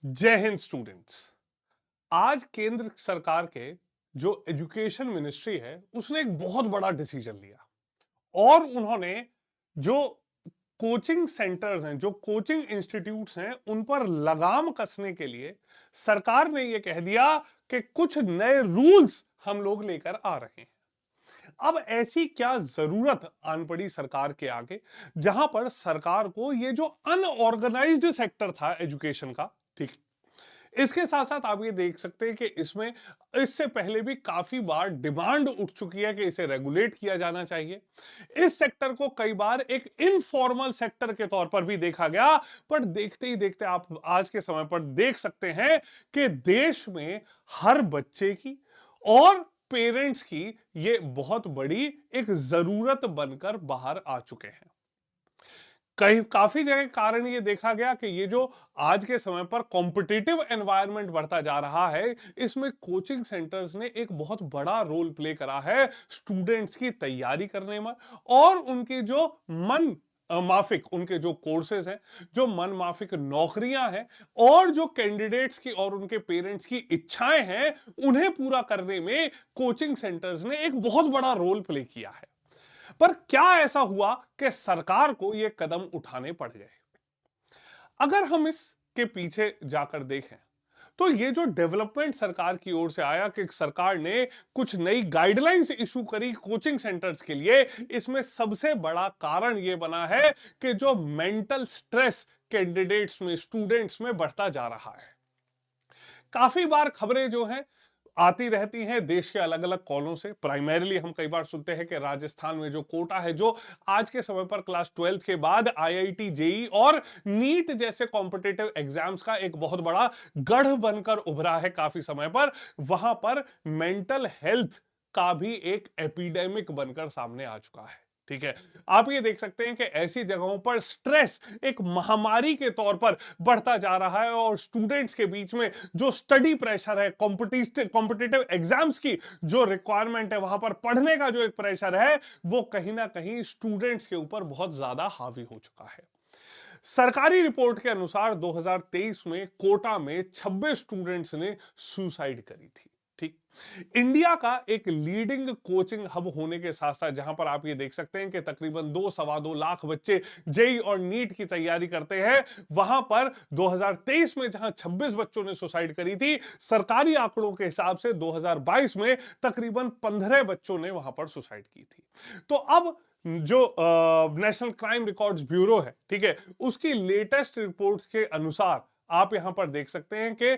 जय हिंद स्टूडेंट्स। आज केंद्र सरकार के जो एजुकेशन मिनिस्ट्री है उसने एक बहुत बड़ा डिसीजन लिया और उन्होंने जो कोचिंग सेंटर्स हैं, जो कोचिंग इंस्टीट्यूट्स हैं, उन पर लगाम कसने के लिए सरकार ने यह कह दिया कि कुछ नए रूल्स हम लोग लेकर आ रहे हैं। अब ऐसी क्या जरूरत आन पड़ी सरकार के आगे, जहां पर सरकार को यह जो अनऑर्गेनाइज्ड सेक्टर था एजुकेशन का, ठीक, इसके साथ साथ आप ये देख सकते हैं कि इसमें इससे पहले भी काफी बार डिमांड उठ चुकी है कि इसे रेगुलेट किया जाना चाहिए। इस सेक्टर को कई बार एक इनफॉर्मल सेक्टर के तौर पर भी देखा गया, पर देखते ही देखते आप आज के समय पर देख सकते हैं कि देश में हर बच्चे की और पेरेंट्स की ये बहुत बड़ी एक जरूरत बनकर बाहर आ चुके हैं। कई काफी जगह कारण ये देखा गया कि ये जो आज के समय पर कॉम्पिटिटिव एनवायरनमेंट बढ़ता जा रहा है, इसमें कोचिंग सेंटर्स ने एक बहुत बड़ा रोल प्ले करा है स्टूडेंट्स की तैयारी करने में, और उनके जो मन माफिक उनके जो कोर्सेज हैं, जो मन माफिक नौकरियां हैं, और जो कैंडिडेट्स की और उनके पेरेंट्स की इच्छाएं हैं, उन्हें पूरा करने में कोचिंग सेंटर्स ने एक बहुत बड़ा रोल प्ले किया है। पर क्या ऐसा हुआ कि सरकार को यह कदम उठाने पड़ गए? अगर हम इसके पीछे जाकर देखें तो ये जो डेवलपमेंट सरकार की ओर से आया कि सरकार ने कुछ नई गाइडलाइंस इशू करी कोचिंग सेंटर्स के लिए, इसमें सबसे बड़ा कारण ये बना है कि जो मेंटल स्ट्रेस कैंडिडेट्स में, स्टूडेंट्स में बढ़ता जा रहा है। काफी बार खबरें जो हैं आती रहती हैं देश के अलग अलग कोनों से। प्राइमरीली हम कई बार सुनते हैं कि राजस्थान में जो कोटा है, जो आज के समय पर क्लास 12th के बाद आईआईटी, जेई और नीट जैसे कॉम्पिटिटिव एग्जाम्स का एक बहुत बड़ा गढ़ बनकर उभरा है काफी समय पर, वहां पर मेंटल हेल्थ का भी एक एपिडेमिक बनकर सामने आ चुका है। ठीक है, आप ये देख सकते हैं कि ऐसी जगहों पर स्ट्रेस एक महामारी के तौर पर बढ़ता जा रहा है, और स्टूडेंट्स के बीच में जो स्टडी प्रेशर है, कॉम्पिटिटिव एग्जाम्स की जो रिक्वायरमेंट है, वहां पर पढ़ने का जो एक प्रेशर है, वो कहीं ना कहीं स्टूडेंट्स के ऊपर बहुत ज्यादा हावी हो चुका है। सरकारी रिपोर्ट के अनुसार 2023 में कोटा में 26 स्टूडेंट्स ने सुसाइड करी थी। ठीक, इंडिया का एक लीडिंग कोचिंग हब होने के साथ साथ, जहां पर आप ये देख सकते हैं कि तकरीबन 2-2.25 लाख बच्चे जेई और नीट की तैयारी करते हैं, वहां पर 2023 में जहां 26 बच्चों ने सुसाइड करी थी, सरकारी आंकड़ों के हिसाब से 2022 में तकरीबन 15 बच्चों ने वहां पर सुसाइड की थी। तो अब जो नेशनल क्राइम रिकॉर्ड्स ब्यूरो है, ठीक है, उसकी लेटेस्ट रिपोर्ट के अनुसार आप यहां पर देख सकते हैं कि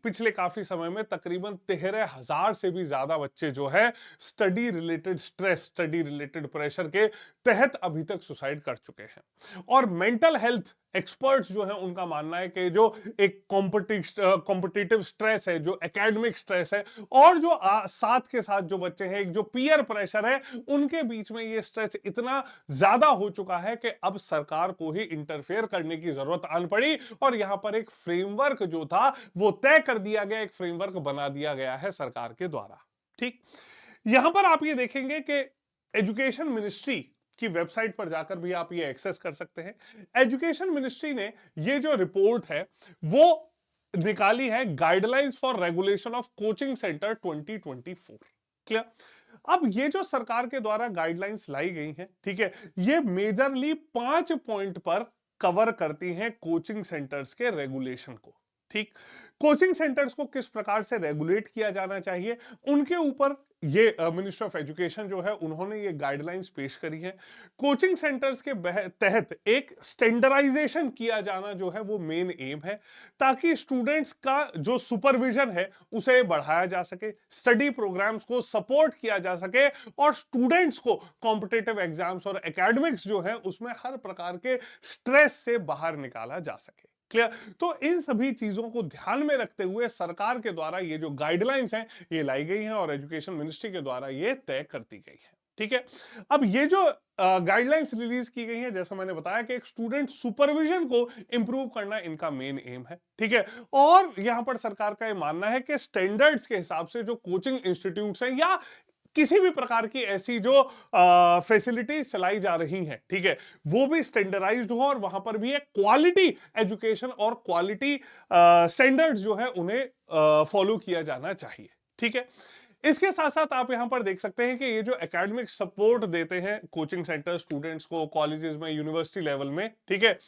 पिछले काफी समय में तकरीबन 13,000 से भी ज्यादा बच्चे जो है study related stress, study related pressure के तहत अभी तक सुसाइड कर चुके हैं। और मेंटल हेल्थ एक्सपर्ट्स जो है, उनका मानना है कि जो एक कॉम्पिटिटिव स्ट्रेस है, जो एकेडमिक स्ट्रेस है, और जो साथ के साथ जो बच्चे हैं, एक जो पीयर प्रेशर है, उनके बीच में ये स्ट्रेस इतना ज्यादा हो चुका है कि अब सरकार को ही इंटरफेयर करने की जरूरत आन पड़ी, और यहां पर एक फ्रेमवर्क जो था वो तय कर दिया गया, एक फ्रेमवर्क बना दिया गया है सरकार के द्वारा। ठीक, यहां पर आप ये देखेंगे कि एजुकेशन मिनिस्ट्री की वेबसाइट पर जाकर भी आप ये एक्सेस कर सकते हैं। एजुकेशन मिनिस्ट्री ने ये जो रिपोर्ट है वो निकाली है, guidelines for regulation of coaching centre 2024। Clear? अब ये जो सरकार के द्वारा गाइडलाइंस लाई गई हैं, ठीक है, ये मेजरली 5 पॉइंट पर कवर करती हैं कोचिंग सेंटर्स के रेगुलेशन को। ठीक, कोचिंग सेंटर्स को किस प्रकार से रेगुलेट किया जाना चाहिए, उनके ऊपर ये मिनिस्ट्री ऑफ एजुकेशन जो है, उन्होंने ये गाइडलाइंस पेश करी है। कोचिंग सेंटर्स के तहत एक स्टैंडर्डाइजेशन किया जाना जो है वो मेन एम है, ताकि स्टूडेंट्स का जो सुपरविजन है उसे बढ़ाया जा सके, स्टडी प्रोग्राम्स को सपोर्ट किया जा सके, और स्टूडेंट्स को कॉम्पिटिटिव एग्जाम्स और एकेडमिक्स जो है उसमें हर प्रकार के स्ट्रेस से बाहर निकाला जा सके। क्लियर? तो इन सभी चीजों को ध्यान में रखते हुए सरकार के द्वारा ये जो गाइडलाइंस हैं ये लाई गई हैं, और एजुकेशन मिनिस्ट्री के द्वारा ये तय कर दी गई है। ठीक है, अब ये जो गाइडलाइंस रिलीज की गई है, जैसा मैंने बताया कि एक स्टूडेंट सुपरविजन को इंप्रूव करना इनका मेन एम है। ठीक है, और यहां पर सरकार का ये मानना है कि स्टैंडर्ड्स के हिसाब से जो कोचिंग इंस्टीट्यूट्स हैं, या किसी भी प्रकार की ऐसी जो फैसिलिटीज चलाई जा रही हैं, ठीक है, वो भी स्टैंडर्डाइज्ड हो और वहां पर भी एक क्वालिटी एजुकेशन और क्वालिटी स्टैंडर्ड्स जो है उन्हें फॉलो किया जाना चाहिए, ठीक है। इसके साथ साथ आप यहां पर देख सकते हैं कि ये जो एकेडमिक सपोर्ट देते हैं कोचिंग सेंटर स्टूडेंट्स को कॉलेजेस में यूनिवर्सिटी लेवल में, ठीक है,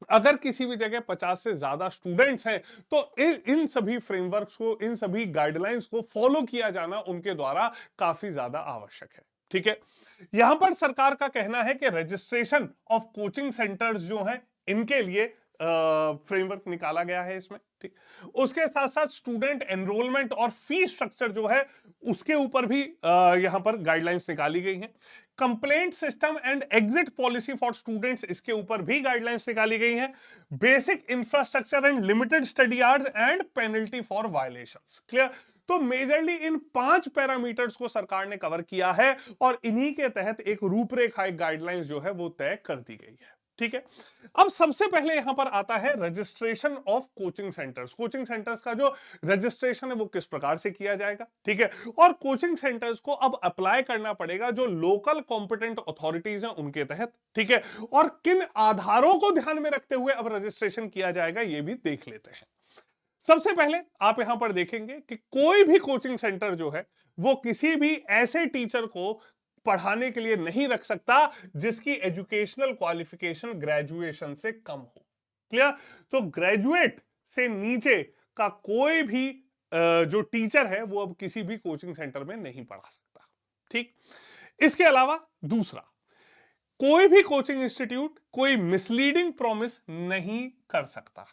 अगर किसी भी जगह 50 से ज्यादा स्टूडेंट्स हैं तो इन सभी फ्रेमवर्क्स को, इन सभी गाइडलाइंस को फॉलो किया जाना उनके द्वारा काफी ज्यादा आवश्यक है, ठीक है। यहां पर सरकार का कहना है कि रजिस्ट्रेशन ऑफ कोचिंग सेंटर्स जो हैं इनके लिए फ्रेमवर्क निकाला गया है इसमें, ठीक। उसके साथ साथ स्टूडेंट एनरोलमेंट और फीस स्ट्रक्चर जो है उसके ऊपर भी यहां पर गाइडलाइंस निकाली गई हैं। Complaint system and exit policy for students, इसके ऊपर भी गाइडलाइंस निकाली गई हैं। Basic infrastructure and limited study hours and penalty for violations, clear. तो मेजरली इन 5 पैरामीटर्स को सरकार ने कवर किया है और इन्हीं के तहत एक रूपरेखा, एक गाइडलाइंस जो है वो तय कर दी गई है, ठीक है। अब सबसे पहले यहां पर आता है registration of coaching centres. Coaching centres का जो रजिस्ट्रेशन है वो किस प्रकार से किया जाएगा, ठीक है, और कोचिंग सेंटर्स को अब अप्लाई करना पड़ेगा जो लोकल कॉम्पिटेंट अथॉरिटीज हैं उनके तहत, ठीक है, और किन आधारों को ध्यान में रखते हुए अब रजिस्ट्रेशन किया जाएगा ये भी देख लेते हैं। सबसे पहले आप यहां पर देखेंगे कि कोई भी कोचिंग सेंटर जो है वो किसी भी ऐसे टीचर को पढ़ाने के लिए नहीं रख सकता जिसकी एजुकेशनल क्वालिफिकेशन ग्रेजुएशन से कम हो, क्लियर। तो ग्रेजुएट से नीचे का कोई भी जो टीचर है वो अब किसी भी कोचिंग सेंटर में नहीं पढ़ा सकता, ठीक। इसके अलावा दूसरा, कोई भी कोचिंग इंस्टीट्यूट कोई मिसलीडिंग प्रॉमिस नहीं कर सकता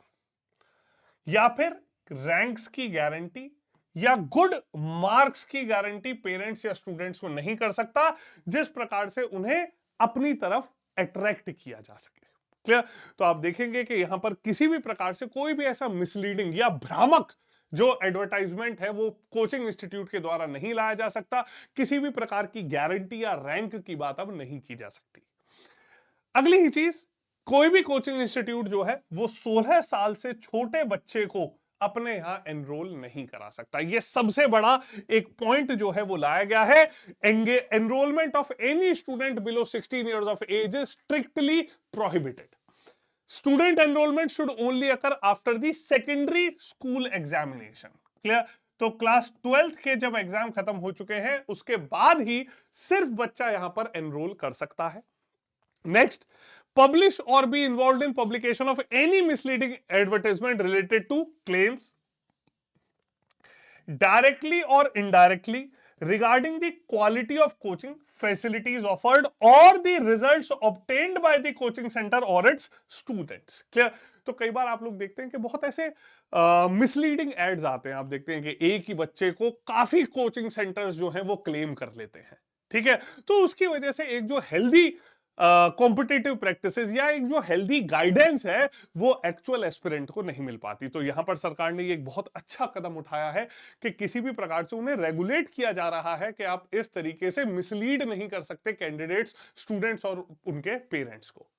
या फिर रैंक्स की गारंटी या गुड मार्क्स की गारंटी पेरेंट्स या स्टूडेंट्स को नहीं कर सकता जिस प्रकार से उन्हें अपनी तरफ अट्रैक्ट किया जा सके, क्लियर। तो आप देखेंगे कि यहां पर किसी भी प्रकार से कोई भी ऐसा मिसलीडिंग या भ्रामक जो एडवर्टाइजमेंट है वो कोचिंग इंस्टीट्यूट के द्वारा नहीं लाया जा सकता। किसी भी प्रकार की गारंटी या रैंक की बात अब नहीं की जा सकती। अगली ही चीज, कोई भी कोचिंग इंस्टीट्यूट जो है वो 16 साल से छोटे बच्चे को अपने यहां एनरोल नहीं करा सकता। ये सबसे बड़ा एक पॉइंट जो है वो लाया गया है। Enrolment of any student below 16 years of age is strictly prohibited. Student enrolment should only occur after the secondary school examination, clear. तो क्लास 12th के जब एग्जाम खत्म हो चुके हैं उसके बाद ही सिर्फ बच्चा यहां पर एनरोल कर सकता है। Next, publish or be involved in publication of any misleading advertisement related to claims directly or indirectly regarding the quality of coaching facilities offered or the results obtained by the coaching center or its students, clear। तो कई बार आप लोग देखते हैं कि बहुत ऐसे misleading ads आते हैं। आप देखते हैं कि एक ही बच्चे को काफी कोचिंग सेंटर्स जो हैं वो क्लेम कर लेते हैं, ठीक है। तो उसकी वजह से एक जो हेल्दी कॉम्पिटिटिव प्रैक्टिसेस या एक जो हेल्दी गाइडेंस है वो एक्चुअल एस्पिरेंट को नहीं मिल पाती। तो यहां पर सरकार ने ये एक बहुत अच्छा कदम उठाया है कि किसी भी प्रकार से उन्हें रेगुलेट किया जा रहा है कि आप इस तरीके से मिसलीड नहीं कर सकते कैंडिडेट्स, स्टूडेंट्स और उनके पेरेंट्स को।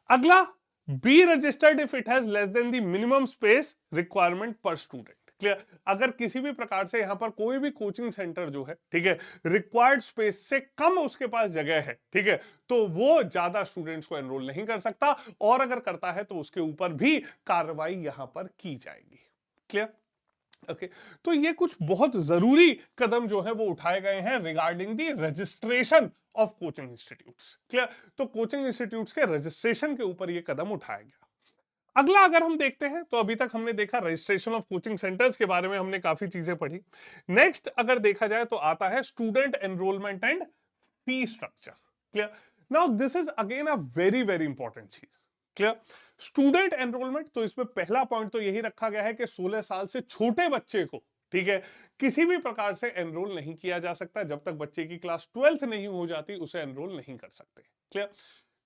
अगला, be registered if it has less than the minimum space requirement पर स्टूडेंट, क्लियर। अगर किसी भी प्रकार से यहां पर कोई भी कोचिंग सेंटर जो है, ठीक है, रिक्वायर्ड स्पेस से कम उसके पास जगह है, ठीक है, तो वो ज्यादा स्टूडेंट्स को एनरोल नहीं कर सकता और अगर करता है तो उसके ऊपर भी कार्रवाई यहां पर की जाएगी, क्लियर। ओके, तो ये कुछ बहुत जरूरी कदम जो है वो उठाए गए हैं regarding the registration of coaching institutes, clear. तो कोचिंग इंस्टीट्यूट्स के रजिस्ट्रेशन के ऊपर ये कदम उठाया गया। अगला अगर हम देखते हैं तो अभी तक हमने देखा रजिस्ट्रेशन ऑफ कोचिंग सेंटर्स के बारे में, हमने काफी चीजें पढ़ी। नेक्स्ट अगर देखा जाए तो आता है student enrolment and fee structure, clear. Now this is again a very very important चीज, क्लियर। स्टूडेंट एनरोलमेंट, तो इसमें पहला पॉइंट तो यही रखा गया है कि 16 साल से छोटे बच्चे को, ठीक है, किसी भी प्रकार से एनरोल नहीं किया जा सकता। जब तक बच्चे की क्लास 12th नहीं हो जाती उसे एनरोल नहीं कर सकते, क्लियर।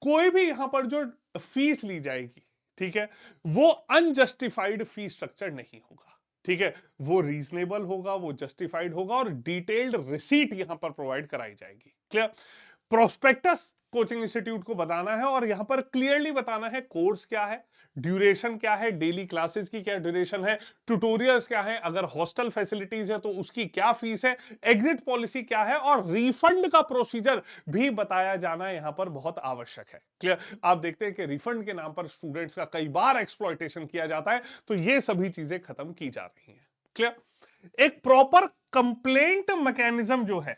कोई भी यहां पर जो फीस ली जाएगी, ठीक है, वो अनजस्टिफाइड फी स्ट्रक्चर नहीं होगा, ठीक है, वो रीजनेबल होगा, वो जस्टिफाइड होगा और डिटेल्ड रिसीट यहां पर प्रोवाइड कराई जाएगी, क्लियर। प्रोस्पेक्टस कोचिंग इंस्टीट्यूट को बताना है और यहां पर क्लियरली बताना है कोर्स क्या है, ड्यूरेशन क्या है, डेली क्लासेस की क्या ड्यूरेशन है, ट्यूटोरियल्स क्या है, अगर हॉस्टल फैसिलिटीज है तो उसकी क्या फीस है, एग्जिट पॉलिसी क्या है, और रिफंड का प्रोसीजर भी बताया जाना यहां पर बहुत आवश्यक है। क्लियर? आप देखते हैं कि रिफंड के नाम पर स्टूडेंट्स का कई बार एक्सप्लॉयटेशन किया जाता है, तो ये सभी चीजें खत्म की जा रही हैं। क्लियर? एक प्रॉपर कंप्लेंट मैकेनिज्म जो है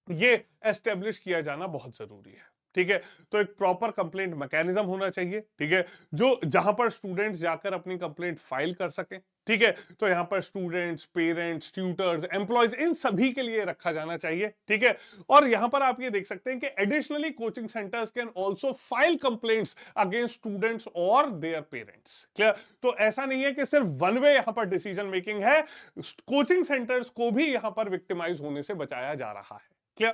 ये एस्टेब्लिश किया जाना बहुत जरूरी है। ठीक है, तो एक प्रॉपर कंप्लेंट मैकेनिज्म होना चाहिए। ठीक है, जो जहां पर स्टूडेंट्स जाकर अपनी कंप्लेंट फाइल कर सकें। ठीक है, तो यहां पर स्टूडेंट्स, पेरेंट्स, ट्यूटर्स, एम्प्लॉयज, इन सभी के लिए रखा जाना चाहिए। ठीक है, और यहां पर आप ये देख सकते हैं कि additionally coaching centres can also file complaints against students और देयर पेरेंट्स। क्लियर? तो ऐसा नहीं है कि सिर्फ वन वे यहां पर डिसीजन मेकिंग है, कोचिंग सेंटर्स को भी यहां पर विक्टिमाइज होने से बचाया जा रहा है। क्या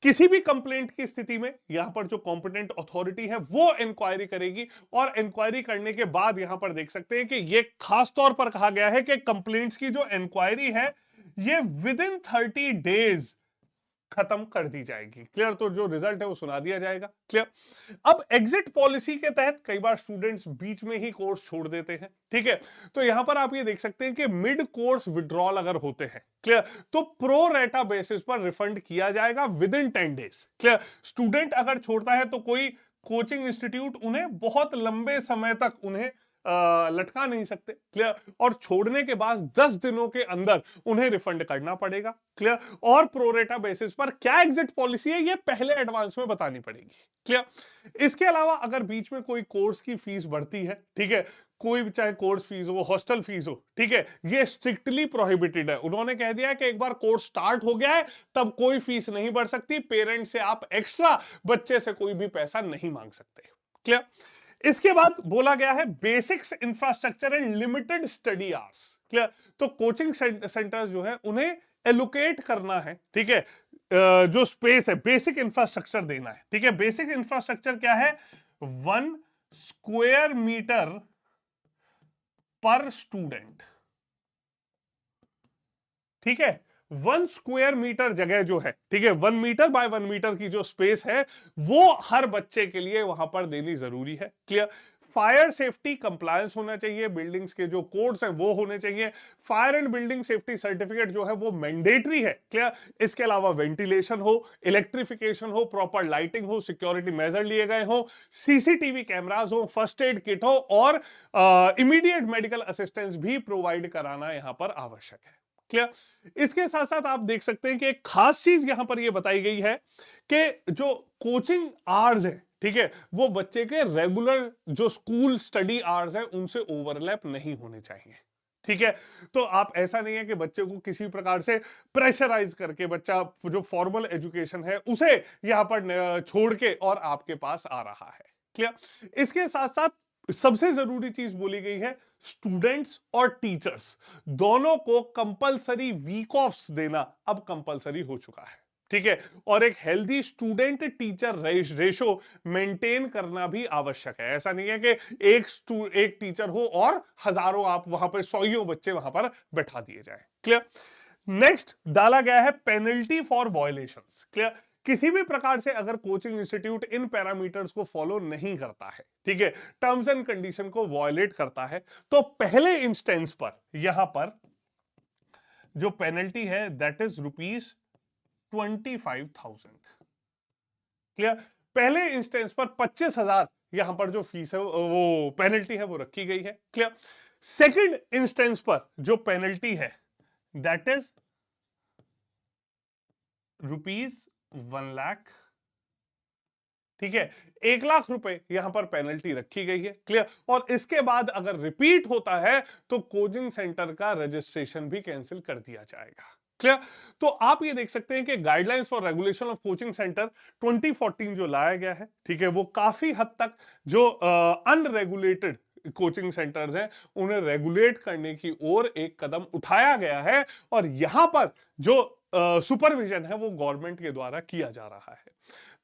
किसी भी कंप्लेंट की स्थिति में यहां पर जो कॉम्पिटेंट अथॉरिटी है वो इंक्वायरी करेगी, और इंक्वायरी करने के बाद यहां पर देख सकते हैं कि ये खास तौर पर कहा गया है कि कंप्लेंट्स की जो इंक्वायरी है ये विद इन 30 डेज खत्म कर दी जाएगी। क्लियर? तो जो रिजल्ट है वो सुना दिया जाएगा। क्लियर? अब एग्जिट पॉलिसी के तहत कई बार स्टूडेंट्स बीच में ही कोर्स छोड़ देते हैं। ठीक है, तो यहां पर आप ये देख सकते हैं कि मिड कोर्स विड्रॉल अगर होते हैं, क्लियर, तो प्रो रेटा बेसिस पर रिफंड किया जाएगा with in 10 days. Clear? Student अगर छोड़ता है तो कोई कोचिंग इंस्टीट्यूट उन्हें बहुत लंबे समय तक उन्हें लटका नहीं सकते। क्लियर? और छोड़ने के बाद 10 दिनों के अंदर उन्हें रिफंड करना पड़ेगा। क्लियर? और प्रोरेटा बेसिस पर क्या एग्जिट पॉलिसी है ये पहले एडवांस में बतानी पड़ेगी। क्लियर? इसके अलावा अगर बीच में कोई कोर्स की फीस बढ़ती है, ठीक है, कोई भी चाहे कोर्स फीस हो, हॉस्टल फीस हो, ठीक है, ये स्ट्रिक्टली प्रोहिबिटेड है। उन्होंने कह दिया है कि एक बार कोर्स स्टार्ट हो गया है तब कोई फीस नहीं बढ़ सकती, पेरेंट से आप एक्स्ट्रा बच्चे से कोई भी पैसा नहीं मांग सकते। क्लियर? इसके बाद बोला गया है basics infrastructure and limited study hours. Clear? तो कोचिंग सेंटर्स जो है उन्हें एलोकेट करना है। ठीक है, जो स्पेस है, बेसिक इंफ्रास्ट्रक्चर देना है। ठीक है, बेसिक इंफ्रास्ट्रक्चर क्या है? 1 स्क्वायर मीटर पर स्टूडेंट। ठीक है, 1 स्क्वायर मीटर जगह जो है, ठीक है, 1 मीटर बाय 1 मीटर की जो स्पेस है वो हर बच्चे के लिए वहां पर देनी जरूरी है। क्लियर? फायर सेफ्टी कंप्लायंस होना चाहिए, बिल्डिंग्स के जो कोड्स हैं वो होने चाहिए। Fire and building safety certificate जो है वो मैंडेटरी है। क्लियर? इसके अलावा वेंटिलेशन हो, इलेक्ट्रिफिकेशन हो, प्रॉपर लाइटिंग हो, सिक्योरिटी मेजर लिए गए हो, सीसीटीवी कैमरास हो, फर्स्ट एड किट हो, और इमीडिएट मेडिकल असिस्टेंस भी प्रोवाइड कराना यहां पर आवश्यक है। क्लियर? इसके साथ साथ आप देख सकते हैं कि एक खास चीज यहां पर यह बताई गई है कि जो कोचिंग आवर्स है, ठीक है, वो बच्चे के रेगुलर जो स्कूल स्टडी आवर्स है उनसे ओवरलैप नहीं होने चाहिए। ठीक है, तो आप ऐसा नहीं है कि बच्चे को किसी प्रकार से प्रेशराइज करके बच्चा जो फॉर्मल एजुकेशन है उसे यहां पर छोड़ के और आपके पास आ रहा है। क्लियर? इसके साथ साथ सबसे जरूरी चीज बोली गई है, स्टूडेंट्स और टीचर्स दोनों को कंपलसरी वीक ऑफ्स देना अब कंपलसरी हो चुका है। ठीक है, और एक healthy student teacher ratio maintain करना भी आवश्यक है। ऐसा नहीं है कि एक टीचर हो और हजारों आप वहां पर सौयों बच्चे वहां पर बैठा दिए जाए। क्लियर? नेक्स्ट डाला गया है पेनल्टी फॉर वायलेशंस। क्लियर? किसी भी प्रकार से अगर कोचिंग इंस्टीट्यूट इन पैरामीटर्स को फॉलो नहीं करता है, ठीक है, टर्म्स एंड कंडीशन को वायलेट करता है, तो पहले इंस्टेंस पर यहां पर जो पेनल्टी है दैट इज ₹25,000। क्लियर? पहले इंस्टेंस पर 25,000 यहां पर जो फीस है वो पेनल्टी है वो रखी गई है। क्लियर? सेकंड इंस्टेंस पर जो पेनल्टी है दैट इज ₹1,00,000। ठीक है, 1,00,000 रुपए यहां पर पेनल्टी रखी गई है। क्लियर? और इसके बाद अगर रिपीट होता है तो कोचिंग सेंटर का रजिस्ट्रेशन भी कैंसिल कर दिया जाएगा। क्लियर? तो आप ये देख सकते हैं कि guidelines for regulation of coaching centre 2014 जो लाया गया है, ठीक है, वो काफी हद तक जो अनरेगुलेटेड कोचिंग सेंटर्स हैं उन्हें रेगुलेट करने की ओर एक कदम उठाया गया है, और यहां पर जो सुपरविजन है वो गवर्नमेंट के द्वारा किया जा रहा है।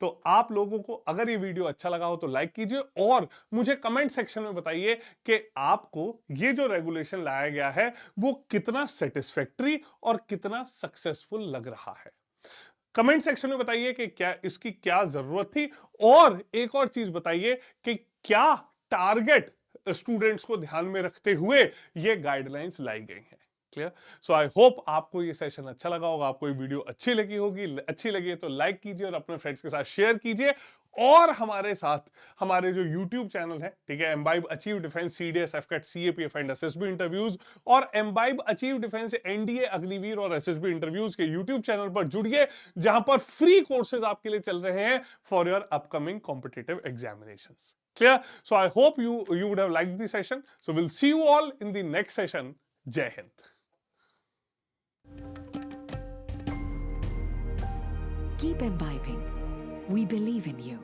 तो आप लोगों को अगर ये वीडियो अच्छा लगा हो तो लाइक कीजिए, और मुझे कमेंट सेक्शन में बताइए कि आपको ये जो रेगुलेशन लाया गया है वो कितना सेटिस्फैक्टरी और कितना सक्सेसफुल लग रहा है। कमेंट सेक्शन में बताइए कि क्या इसकी क्या जरूरत थी, और एक और चीज बताइए कि क्या टारगेट स्टूडेंट्स को ध्यान में रखते हुए ये गाइडलाइंस लाई गई हैं। क्लियर? सो आई होप आपको ये सेशन अच्छा लगा होगा, आपको ये वीडियो अच्छी लगी होगी। अच्छी लगी है तो लाइक कीजिए और अपने फ्रेंड्स के साथ शेयर कीजिए, और हमारे साथ हमारे जो यूट्यूब चैनल है, ठीक है, Embibe achieve defence CDS AFCAT CAPF and SSB interviews, और Embibe achieve defence NDA Agniveer और एसएसबी इंटरव्यूज के यूट्यूब चैनल पर जुड़िए, जहां पर फ्री कोर्सेज आपके लिए चल रहे हैं for your upcoming competitive examinations. Clear? So I hope you would have liked the session. So we'll see you all in the next session. Jai Hind. Keep imbibing. We believe in you.